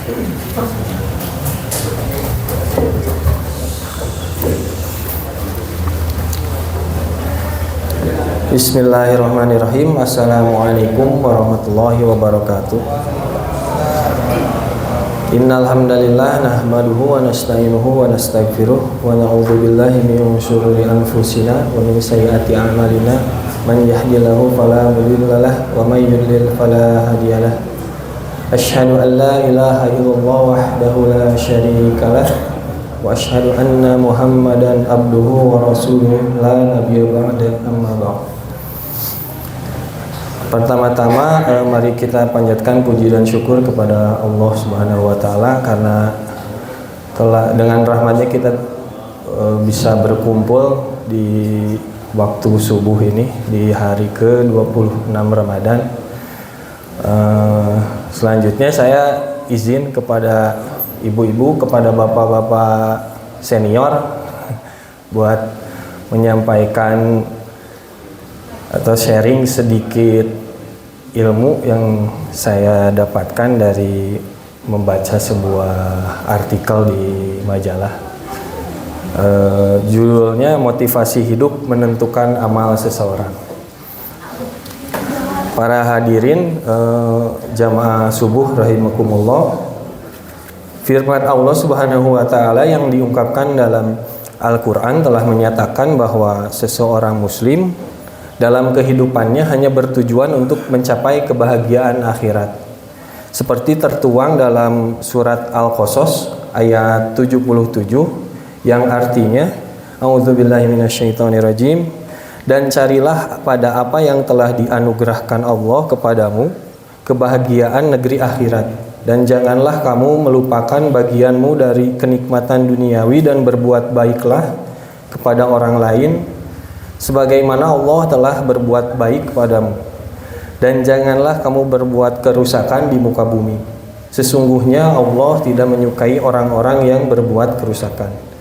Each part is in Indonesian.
Bismillahirrahmanirrahim. Assalamualaikum warahmatullahi wabarakatuh. Innal hamdalillah nahmaduhu wa nasta'inuhu wa nastaghfiruh wa na'udzu billahi min syururi anfusina wa min sayyiati a'malina. Man yahdihillahu fala mudilla lahu wa may yudlil fala hadiyalah. Asyhadu an la ilaha illallah wahdahu la syarika lah wa asyhadu anna Muhammadan abduhu wa rasuluhu la nabiyya ba'da amma ba'd. Pertama-tama mari kita panjatkan puji dan syukur kepada Allah Subhanahu wa taala karena telah dengan rahmatnya kita bisa berkumpul di waktu subuh ini di hari ke-26 Ramadan. Selanjutnya saya izin kepada ibu-ibu, kepada bapak-bapak senior buat menyampaikan atau sharing sedikit ilmu yang saya dapatkan dari membaca sebuah artikel di majalah. Judulnya Motivasi Hidup Menentukan Amal Seseorang. Para hadirin jamaah subuh rahimakumullah, firman Allah Subhanahu wa taala yang diungkapkan dalam Al-Qur'an telah menyatakan bahwa seseorang muslim dalam kehidupannya hanya bertujuan untuk mencapai kebahagiaan akhirat. Seperti tertuang dalam surat Al-Qasas ayat 77 yang artinya A'udzubillahi minasyaitonirrajim, dan carilah pada apa yang telah dianugerahkan Allah kepadamu kebahagiaan negeri akhirat, dan janganlah kamu melupakan bagianmu dari kenikmatan duniawi dan berbuat baiklah kepada orang lain sebagaimana Allah telah berbuat baik kepadamu, dan janganlah kamu berbuat kerusakan di muka bumi. Sesungguhnya Allah tidak menyukai orang-orang yang berbuat kerusakan.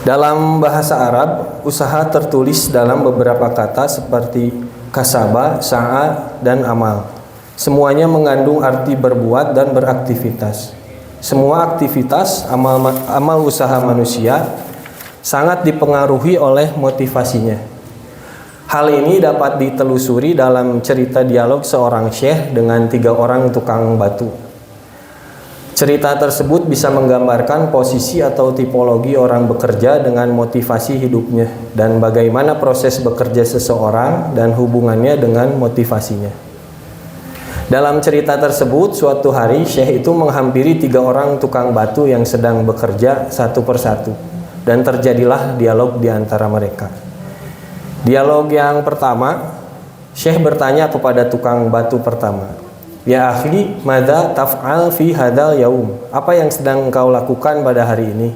Dalam bahasa Arab, usaha tertulis dalam beberapa kata seperti kasaba, sa'a, dan amal. Semuanya mengandung arti berbuat dan beraktivitas. Semua aktivitas amal usaha manusia sangat dipengaruhi oleh motivasinya. Hal ini dapat ditelusuri dalam cerita dialog seorang syekh dengan 3 orang tukang batu. Cerita tersebut bisa menggambarkan posisi atau tipologi orang bekerja dengan motivasi hidupnya dan bagaimana proses bekerja seseorang dan hubungannya dengan motivasinya. Dalam cerita tersebut, suatu hari syekh itu menghampiri 3 orang tukang batu yang sedang bekerja satu persatu. Dan terjadilah dialog di antara mereka. Dialog yang pertama, Syekh bertanya kepada tukang batu pertama, "Ya akhi, madza taf'al fi hadzal yaum?" Apa yang sedang engkau lakukan pada hari ini?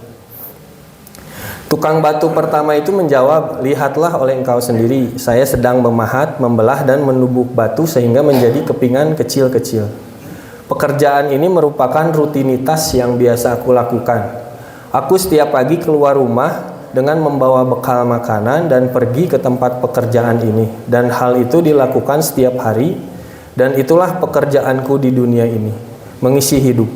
Tukang batu pertama itu menjawab, "Lihatlah oleh engkau sendiri, saya sedang memahat, membelah dan menumbuk batu sehingga menjadi kepingan kecil-kecil. Pekerjaan ini merupakan rutinitas yang biasa aku lakukan. Aku setiap pagi keluar rumah dengan membawa bekal makanan dan pergi ke tempat pekerjaan ini. Dan hal itu dilakukan setiap hari. Dan itulah pekerjaanku di dunia ini, mengisi hidup."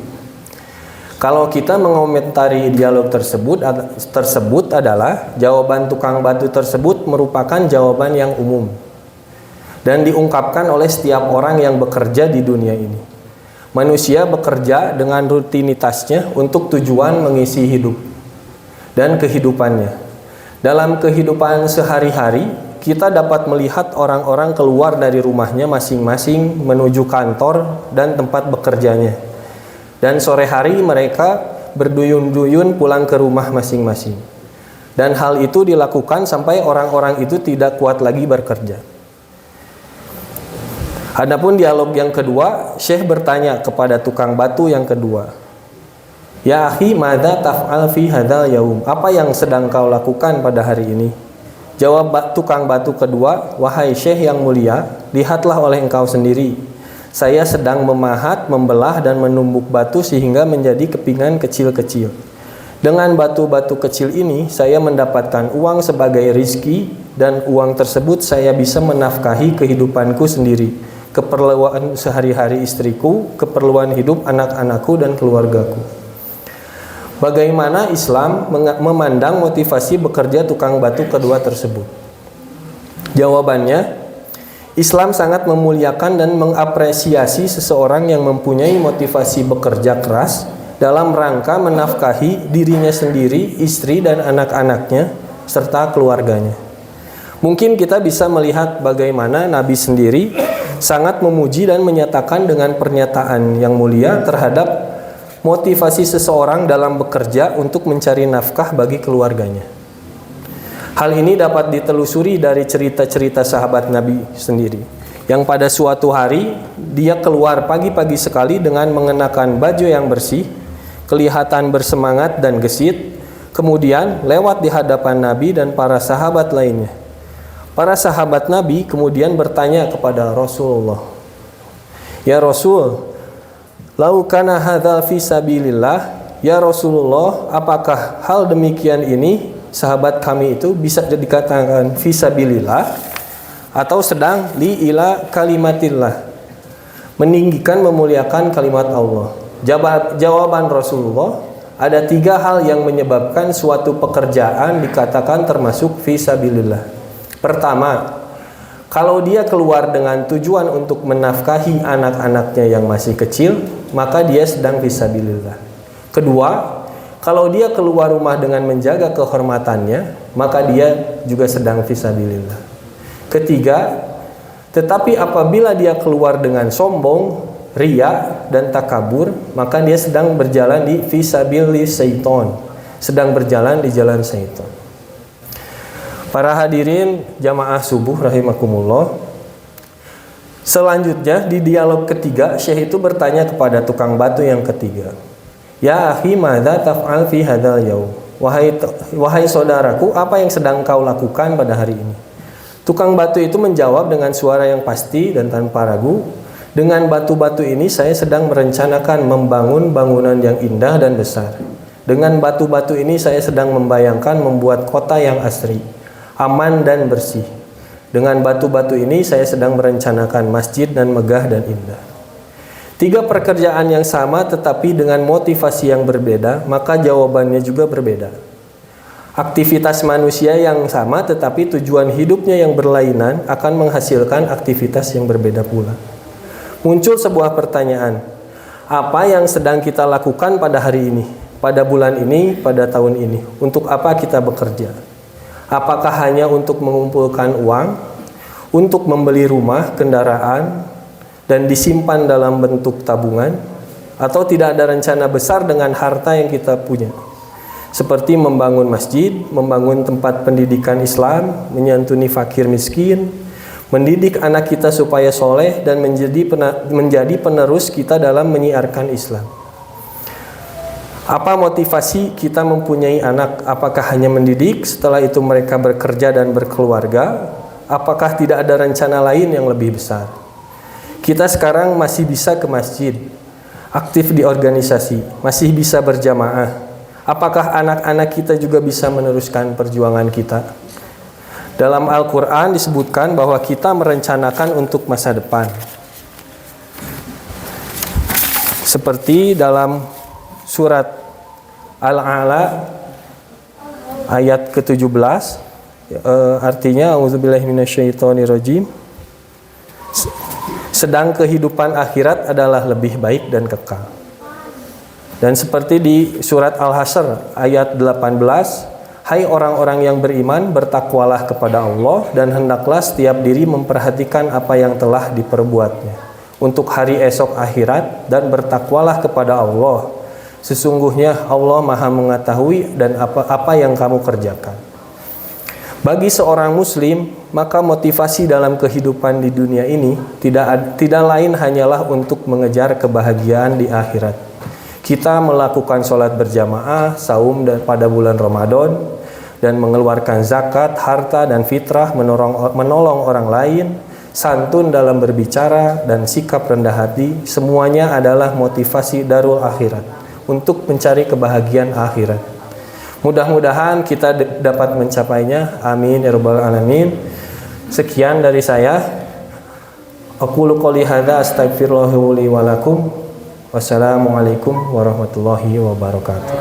Kalau kita mengomentari dialog tersebut adalah jawaban tukang batu tersebut merupakan jawaban yang umum dan diungkapkan oleh setiap orang yang bekerja di dunia ini. Manusia bekerja dengan rutinitasnya untuk tujuan mengisi hidup dan kehidupannya. Dalam kehidupan sehari-hari, kita dapat melihat orang-orang keluar dari rumahnya masing-masing menuju kantor dan tempat bekerjanya. Dan sore hari mereka berduyun-duyun pulang ke rumah masing-masing. Dan hal itu dilakukan sampai orang-orang itu tidak kuat lagi bekerja. Adapun dialog yang kedua, Syekh bertanya kepada tukang batu yang kedua, "Ya akhi, madza taf'al fi hadzal yaum?" Apa yang sedang kau lakukan pada hari ini? Jawab tukang batu kedua, "Wahai Syekh yang mulia, lihatlah oleh engkau sendiri. Saya sedang memahat, membelah dan menumbuk batu sehingga menjadi kepingan kecil-kecil. Dengan batu-batu kecil ini, saya mendapatkan uang sebagai rizki dan uang tersebut saya bisa menafkahi kehidupanku sendiri. keperluan sehari-hari istriku, keperluan hidup anak-anakku dan keluargaku. Bagaimana Islam memandang motivasi bekerja tukang batu kedua tersebut? Jawabannya, Islam sangat memuliakan dan mengapresiasi seseorang yang mempunyai motivasi bekerja keras dalam rangka menafkahi dirinya sendiri, istri dan anak-anaknya, serta keluarganya. Mungkin kita bisa melihat bagaimana Nabi sendiri sangat memuji dan menyatakan dengan pernyataan yang mulia terhadap motivasi seseorang dalam bekerja untuk mencari nafkah bagi keluarganya. Hal ini dapat ditelusuri dari cerita-cerita sahabat Nabi sendiri, yang pada suatu hari dia keluar pagi-pagi sekali dengan mengenakan baju yang bersih, kelihatan bersemangat dan gesit, kemudian lewat di hadapan Nabi dan para sahabat lainnya. Para sahabat Nabi kemudian bertanya kepada Rasulullah, "Ya Rasul, lau kana hadzal fi sabilillah?" Ya Rasulullah, apakah hal demikian ini sahabat kami itu bisa dikatakan fi sabilillah atau sedang li ila kalimatillah, meninggikan memuliakan kalimat Allah? Jawaban Rasulullah, ada 3 hal yang menyebabkan suatu pekerjaan dikatakan termasuk fi sabilillah. Pertama, kalau dia keluar dengan tujuan untuk menafkahi anak-anaknya yang masih kecil, maka dia sedang fisabilillah. Kedua, kalau dia keluar rumah dengan menjaga kehormatannya, maka dia juga sedang fisabilillah. Ketiga, tetapi apabila dia keluar dengan sombong, riya dan takabur, maka dia sedang berjalan di fisabilis syaiton, sedang berjalan di jalan syaitan. Para hadirin jamaah subuh rahimakumullah. Selanjutnya di dialog ketiga, Syekh itu bertanya kepada tukang batu yang ketiga, "Ya akhi, madza taf'al fi hadzal yaum?" Wahai saudaraku, apa yang sedang kau lakukan pada hari ini? Tukang batu itu menjawab dengan suara yang pasti dan tanpa ragu, "Dengan batu-batu ini saya sedang merencanakan membangun bangunan yang indah dan besar. Dengan batu-batu ini saya sedang membayangkan membuat kota yang asri, aman dan bersih. Dengan batu-batu ini saya sedang merencanakan masjid dan megah dan indah." 3 pekerjaan yang sama tetapi dengan motivasi yang berbeda, maka jawabannya juga berbeda. Aktivitas manusia yang sama tetapi tujuan hidupnya yang berlainan akan menghasilkan aktivitas yang berbeda pula. Muncul sebuah pertanyaan, apa yang sedang kita lakukan pada hari ini, pada bulan ini, pada tahun ini? Untuk apa kita bekerja? Apakah hanya untuk mengumpulkan uang, untuk membeli rumah, kendaraan, dan disimpan dalam bentuk tabungan? Atau tidak ada rencana besar dengan harta yang kita punya? Seperti membangun masjid, membangun tempat pendidikan Islam, menyantuni fakir miskin, mendidik anak kita supaya soleh, dan menjadi penerus kita dalam menyiarkan Islam. Apa motivasi kita mempunyai anak? Apakah hanya mendidik, setelah itu mereka bekerja dan berkeluarga? Apakah tidak ada rencana lain yang lebih besar? Kita sekarang masih bisa ke masjid, aktif di organisasi, masih bisa berjamaah. Apakah anak-anak kita juga bisa meneruskan perjuangan kita? Dalam Al-Quran disebutkan bahwa kita merencanakan untuk masa depan. Seperti dalam surat Al-A'la ayat ke-17, artinya auzubillahi minasyaitonirrajim, sedang kehidupan akhirat adalah lebih baik dan kekal. Dan seperti di surat Al-Hasyr ayat 18, hai orang-orang yang beriman, bertakwalah kepada Allah dan hendaklah setiap diri memperhatikan apa yang telah diperbuatnya untuk hari esok akhirat, dan bertakwalah kepada Allah. Sesungguhnya Allah Maha mengetahui dan apa yang kamu kerjakan. Bagi seorang muslim, maka motivasi dalam kehidupan di dunia ini tidak lain hanyalah untuk mengejar kebahagiaan di akhirat. Kita melakukan sholat berjamaah, saum pada bulan Ramadan, dan mengeluarkan zakat, harta dan fitrah, menolong orang lain, santun dalam berbicara, dan sikap rendah hati, semuanya adalah motivasi darul akhirat untuk mencari kebahagiaan akhirat. Mudah-mudahan kita dapat mencapainya. Amin ya rabbal alamin. Sekian dari saya. Aqulu qouli hadza astaghfirullaha li wa lakum. Wassalamualaikum warahmatullahi wabarakatuh.